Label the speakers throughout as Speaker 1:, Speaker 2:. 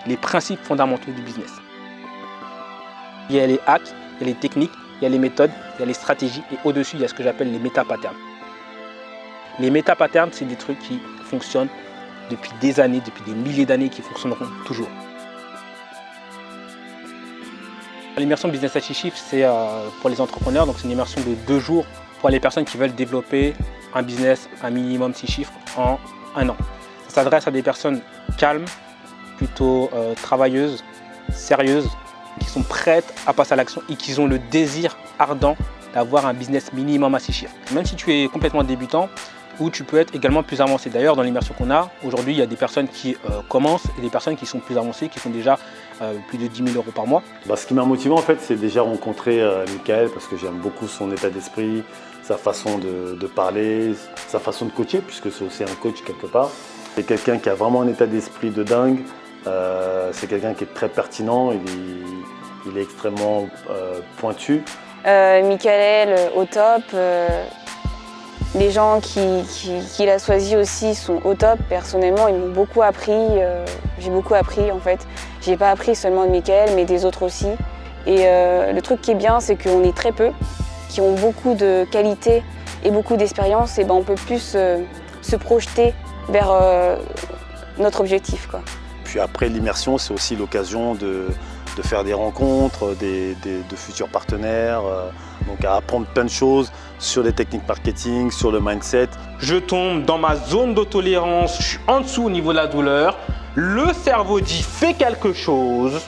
Speaker 1: les principes fondamentaux du business. Il y a les hacks, il y a les techniques, il y a les méthodes, il y a les stratégies et au-dessus, il y a ce que j'appelle les méta-patterns. Les méta-patterns, c'est des trucs qui fonctionnent depuis des années, depuis des milliers d'années, qui fonctionneront toujours. L'immersion Business à 6 chiffres, c'est pour les entrepreneurs, donc c'est une immersion de 2 jours pour les personnes qui veulent développer un business à minimum 6 chiffres en 1 an. Ça s'adresse à des personnes calmes, plutôt travailleuses, sérieuses, qui sont prêtes à passer à l'action et qui ont le désir ardent d'avoir un business minimum à 6 chiffres. Même si tu es complètement débutant, ou tu peux être également plus avancé. D'ailleurs, dans l'immersion qu'on a, aujourd'hui, il y a des personnes qui commencent et des personnes qui sont plus avancées, qui font déjà plus de 10 000 € par mois.
Speaker 2: Ce qui m'a motivé, en fait, c'est déjà rencontrer Michael, parce que j'aime beaucoup son état d'esprit, sa façon de parler, sa façon de coacher, puisque c'est aussi un coach quelque part. C'est quelqu'un qui a vraiment un état d'esprit de dingue. C'est quelqu'un qui est très pertinent, il est extrêmement pointu.
Speaker 3: Michael, au top. Les gens qu'il a choisis aussi sont au top. Personnellement, ils m'ont beaucoup appris. J'ai beaucoup appris en fait. J'ai pas appris seulement de Michael, mais des autres aussi. Et le truc qui est bien, c'est qu'on est très peu, qui ont beaucoup de qualité et beaucoup d'expérience. Et ben, on peut plus se projeter vers notre objectif, quoi.
Speaker 2: Puis après, l'immersion, c'est aussi l'occasion de faire des rencontres, de futurs partenaires, donc à apprendre plein de choses sur les techniques marketing, sur le mindset.
Speaker 1: Je tombe dans ma zone de tolérance, je suis en dessous au niveau de la douleur, le cerveau dit fais quelque chose,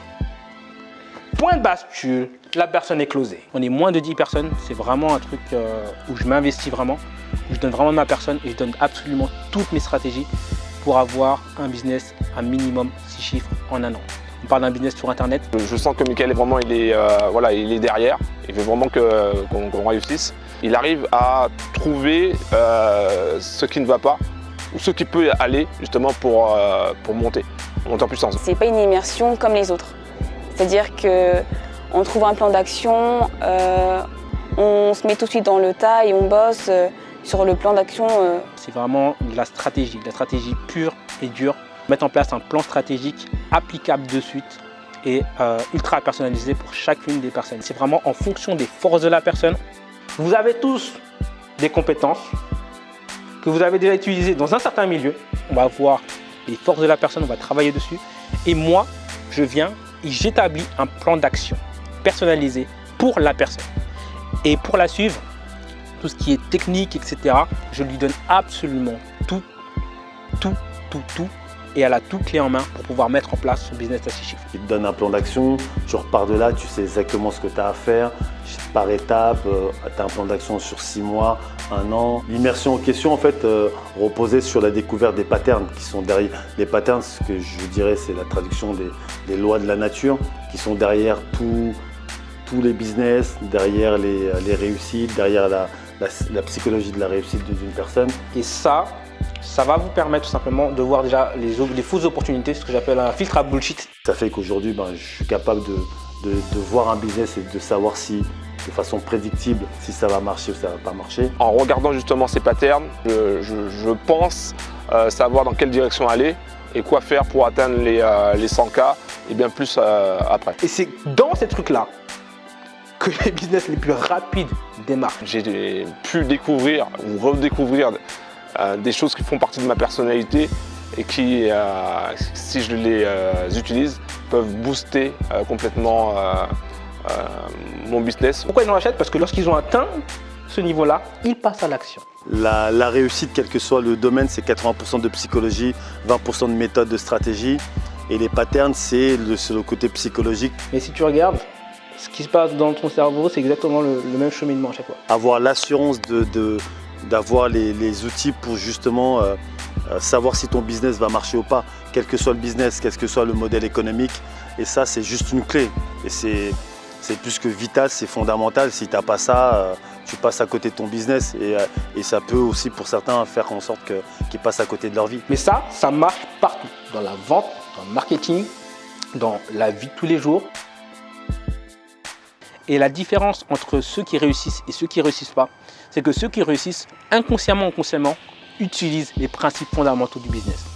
Speaker 1: point de bascule, la personne est closée. On est moins de 10 personnes, c'est vraiment un truc où je m'investis vraiment, où je donne vraiment de ma personne et je donne absolument toutes mes stratégies pour avoir un business à minimum 6 chiffres en 1 an. On parle d'un business sur internet.
Speaker 4: Je sens que Michael est vraiment, il est derrière. Il veut vraiment qu'on réussisse. Il arrive à trouver ce qui ne va pas ou ce qui peut aller justement pour monter en puissance.
Speaker 3: C'est pas une immersion comme les autres. C'est-à-dire qu'on trouve un plan d'action, on se met tout de suite dans le tas et on bosse sur le plan d'action.
Speaker 1: C'est vraiment de la stratégie pure et dure. Mettre en place un plan stratégique applicable de suite et ultra personnalisé pour chacune des personnes. C'est vraiment en fonction des forces de la personne. Vous avez tous des compétences que vous avez déjà utilisées dans un certain milieu. On va voir les forces de la personne, on va travailler dessus. Et moi, je viens et j'établis un plan d'action personnalisé pour la personne. Et pour la suivre, tout ce qui est technique, etc., je lui donne absolument tout. Et elle a toute clé en main pour pouvoir mettre en place son business à 6 chiffres.
Speaker 2: Il te donne un plan d'action, tu repars de là, tu sais exactement ce que tu as à faire, par étape, tu as un plan d'action sur 6 mois, 1 an. L'immersion en question, en fait, reposait sur la découverte des patterns qui sont derrière. Les patterns, ce que je dirais, c'est la traduction des lois de la nature qui sont derrière tous les business, derrière les réussites, derrière la psychologie de la réussite d'une personne.
Speaker 1: Et ça va vous permettre tout simplement de voir déjà les fausses opportunités, ce que j'appelle un filtre à bullshit.
Speaker 2: Ça fait qu'aujourd'hui, je suis capable de voir un business et de savoir si, de façon prédictible, si ça va marcher ou ça va pas marcher.
Speaker 4: En regardant justement ces patterns, je pense savoir dans quelle direction aller et quoi faire pour atteindre les 100K et bien plus après.
Speaker 1: Et c'est dans ces trucs-là que les business les plus rapides démarrent.
Speaker 4: J'ai pu découvrir ou redécouvrir des choses qui font partie de ma personnalité et qui, si je les utilise, peuvent booster complètement mon business.
Speaker 1: Pourquoi ils en achètent? Parce que lorsqu'ils ont atteint ce niveau-là, ils passent à l'action.
Speaker 2: La réussite, quel que soit le domaine, c'est 80% de psychologie, 20% de méthode, de stratégie. Et les patterns, c'est le côté psychologique.
Speaker 1: Mais si tu regardes, ce qui se passe dans ton cerveau, c'est exactement le même cheminement à chaque fois.
Speaker 2: Avoir l'assurance d'avoir les outils pour justement savoir si ton business va marcher ou pas, quel que soit le business, quel que soit le modèle économique. Et ça, c'est juste une clé. Et c'est plus que vital, c'est fondamental. Si tu n'as pas ça, tu passes à côté de ton business. Et ça peut aussi, pour certains, faire en sorte qu'ils passent à côté de leur vie.
Speaker 1: Mais ça marche partout. Dans la vente, dans le marketing, dans la vie de tous les jours. Et la différence entre ceux qui réussissent et ceux qui ne réussissent pas, c'est que ceux qui réussissent inconsciemment ou consciemment utilisent les principes fondamentaux du business.